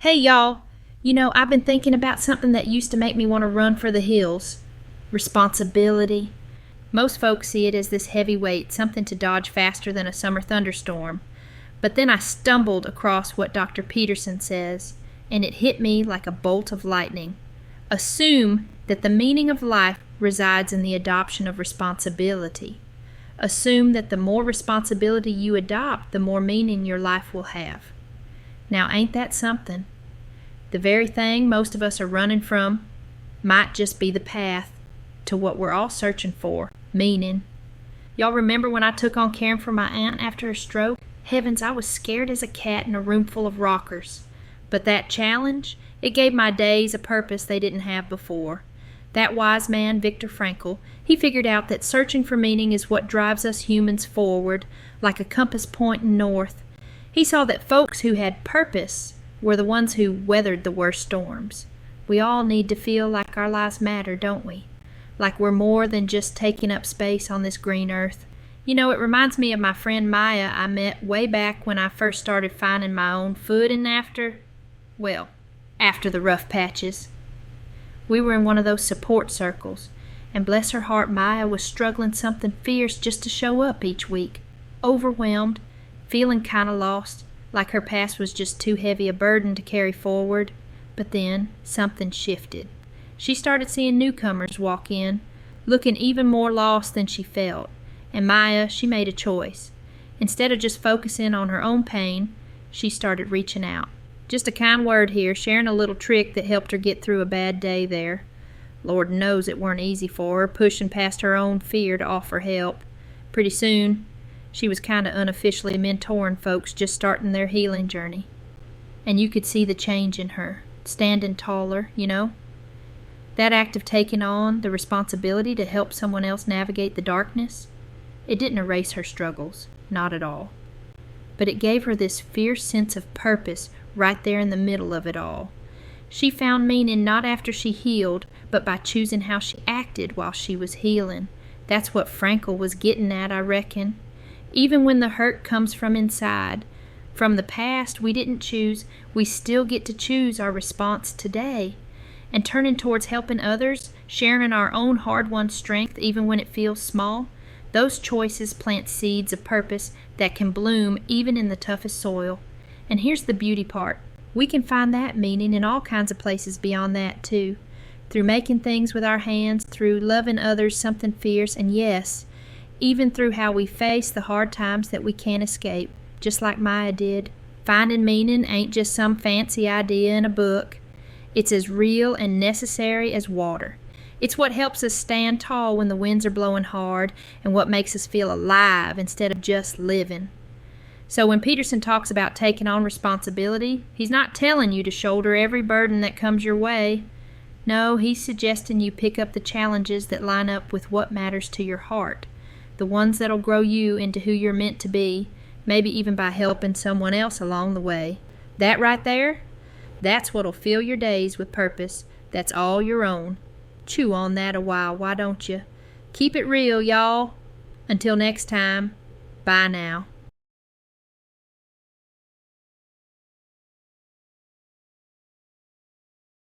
Hey y'all, I've been thinking about something that used to make me want to run for the hills. Responsibility. Most folks see it as this heavy weight, something to dodge faster than a summer thunderstorm. But then I stumbled across what Dr. Peterson says, and it hit me like a bolt of lightning. Assume that the meaning of life resides in the adoption of responsibility. Assume that the more responsibility you adopt, the more meaning your life will have. Now, ain't that something? The very thing most of us are running from might just be the path to what we're all searching for, meaning. Y'all remember when I took on caring for my aunt after a stroke? Heavens, I was scared as a cat in a room full of rockers. But that challenge, it gave my days a purpose they didn't have before. That wise man, Viktor Frankl, he figured out that searching for meaning is what drives us humans forward, like a compass pointing north. He saw that folks who had purpose were the ones who weathered the worst storms. We all need to feel like our lives matter, don't we? Like we're more than just taking up space on this green earth. It reminds me of my friend Maya I met way back when I first started finding my own footing after the rough patches. We were in one of those support circles, and bless her heart, Maya was struggling something fierce just to show up each week, overwhelmed, feeling kind of lost, like her past was just too heavy a burden to carry forward. But then something shifted. She started seeing newcomers walk in, looking even more lost than she felt. And Maya, she made a choice. Instead of just focusing on her own pain, she started reaching out. Just a kind word here, sharing a little trick that helped her get through a bad day there. Lord knows it weren't easy for her, pushing past her own fear to offer help. Pretty soon, she was kind of unofficially mentoring folks just starting their healing journey. And you could see the change in her, standing taller, That act of taking on the responsibility to help someone else navigate the darkness, it didn't erase her struggles, not at all. But it gave her this fierce sense of purpose right there in the middle of it all. She found meaning not after she healed, but by choosing how she acted while she was healing. That's what Frankl was getting at, I reckon. Even when the hurt comes from inside, from the past we didn't choose, we still get to choose our response today. And turning towards helping others, sharing our own hard-won strength even when it feels small, those choices plant seeds of purpose that can bloom even in the toughest soil. And here's the beauty part. We can find that meaning in all kinds of places beyond that too. Through making things with our hands, through loving others something fierce, and yes, even through how we face the hard times that we can't escape, just like Maya did. Finding meaning ain't just some fancy idea in a book. It's as real and necessary as water. It's what helps us stand tall when the winds are blowing hard, and what makes us feel alive instead of just living. So when Peterson talks about taking on responsibility, he's not telling you to shoulder every burden that comes your way. No, he's suggesting you pick up the challenges that line up with what matters to your heart, the ones that'll grow you into who you're meant to be, maybe even by helping someone else along the way. That right there, that's what'll fill your days with purpose. That's all your own. Chew on that a while, why don't you? Keep it real, y'all. Until next time, bye now.